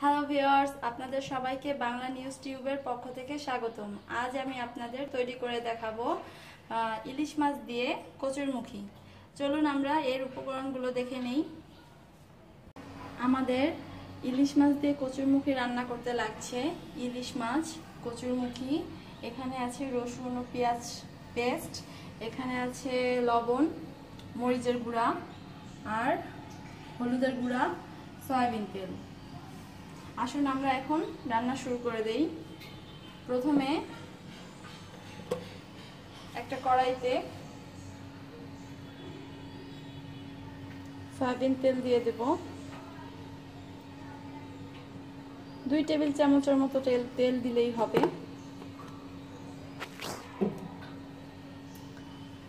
Hello viewers, আপনাদের সবাইকে Bangla news টিউবের পক্ষ থেকে স্বাগতম। আজ আমি আপনাদের তৈরি করে দেখাবো ইলিশ মাছ দিয়ে কচুরমুখী। চলুন আমরা এর উপকরণগুলো দেখে নেই। আমাদের ইলিশ মাছ দিয়ে কচুরমুখী রান্না করতে লাগছে ইলিশ মাছ, কচুরমুখী, এখানে আছে রসুন ও পেঁয়াজ পেস্ট, এখানে আছে লবণ, মরিচের গুঁড়া আর হলুদের গুঁড়া, সয়াবিন তেল। আসুন আমরা এখন রান্না শুরু করে দেই। প্রথমে একটা কড়াইতে সয়াবিন তেল দিয়ে দেব। 2 টেবিল চামচের মতো তেল দিলেই হবে।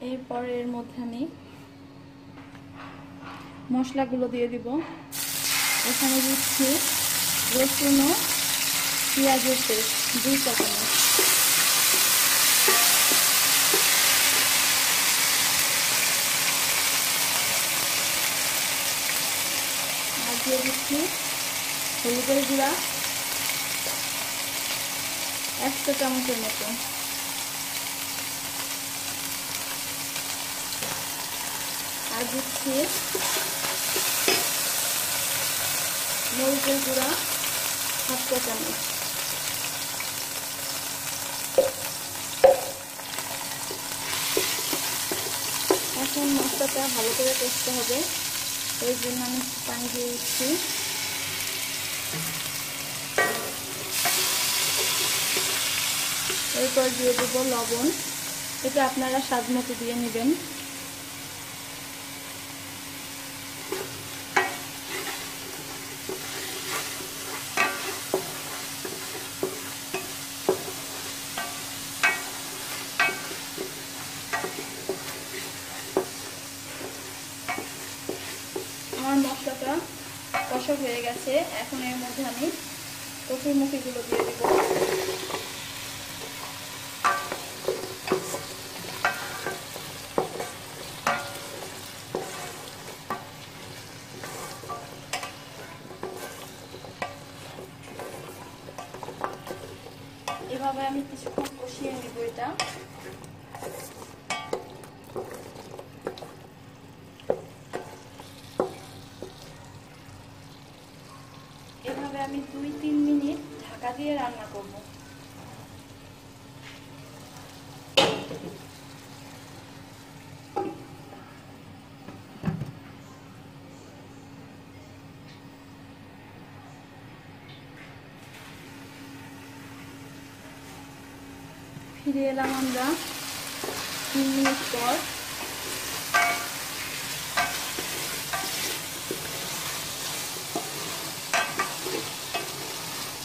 এরপর এর মধ্যে আমি মশলাগুলো দিয়ে দিব। এখানে দিচ্ছি রসুন ও পেঁয়াজের পেস্ট 2 চা চামচ, আর দিয়ে দিচ্ছি হলুদের গুঁড়া 1 চা চামচের মতো, আর দিচ্ছি মরিচের গুঁড়া 1 চা চামচ। এখন মশলাটা ভালো করে কষতে হবে, এর জন্য আমি পানি দিয়ে দিচ্ছি। এরপর দিয়ে দেব লবণ, এটা আপনারা স্বাদ মতো দিয়ে নেবেন। আমার মশলাটা কষা হয়ে গেছে, এখন এর মধ্যে আমি কচুরমুখীগুলো দিয়ে দেব। এভাবে আমি কিছুক্ষণ কষিয়ে নেব এটা। এভাবে আমি 2-3 মিনিট ঢাকা দিয়ে রান্না করব। ফিরে এলাম আমরা 3 মিনিট পর।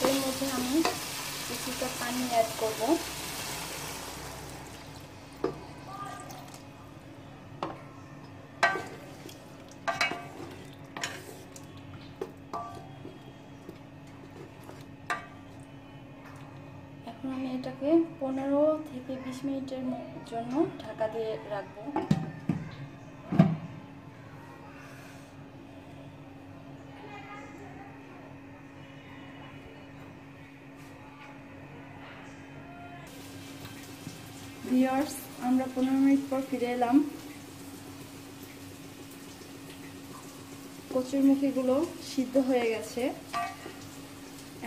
এর মধ্যে আমি কিছুটা পানি অ্যাড করব। এখন আমি এটাকে 15 থেকে 20 মিনিটের জন্য ঢাকা দিয়ে রাখবো। ভিউয়ার্স, আমরা 15 মিনিট পর ফিরে এলাম। কচুরমুখীগুলো সিদ্ধ হয়ে গেছে।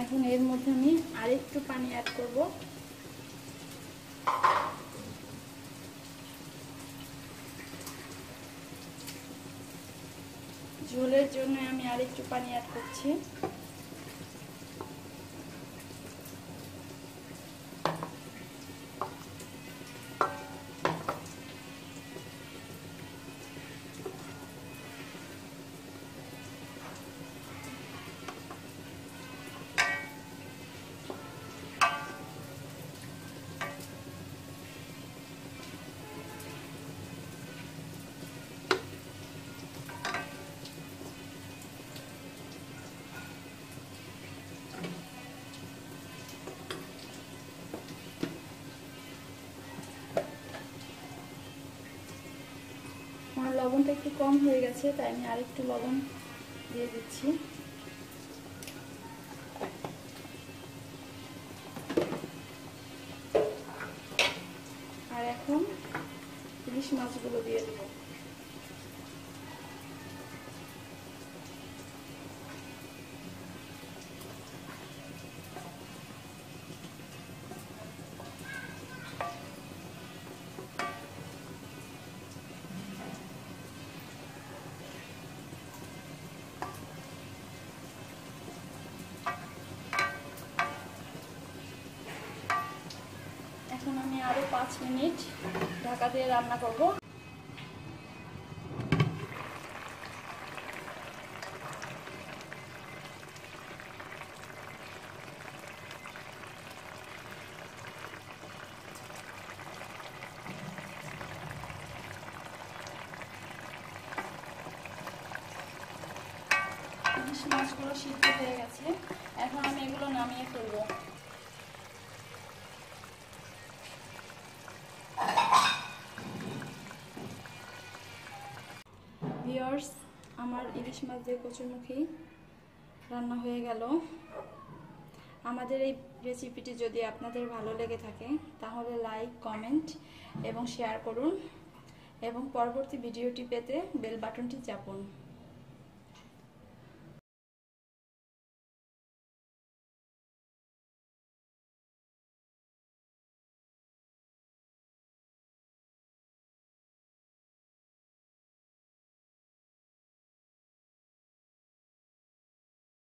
এখন এর মধ্যে আমি আরেকটু পানি অ্যাড করব। ঝোলের জন্য আমি আরেকটু পানি অ্যাড করছি। আমার লবণটা একটু কম হয়ে গেছে, তাই আমি আরেকটু লবণ দিয়ে দিচ্ছি। ইলিশ মাছগুলো দিয়ে দেবো। এখন আমি আরো 5 মিনিট ঢাকা দিয়ে রান্না করব। ইলিশ মাছগুলো সিদ্ধ হয়ে গেছে, এখন আমি এগুলো নামিয়ে ফেলবো। ভিউয়ার্স, আমার ইলিশ মাছ দিয়ে কচুরমুখী রান্না হয়ে গেল। আমাদের এই রেসিপিটি যদি আপনাদের ভালো লেগে থাকে তাহলে লাইক, কমেন্ট এবং শেয়ার করুন এবং পরবর্তী ভিডিওটি পেতে বেল বাটনটি চাপুন।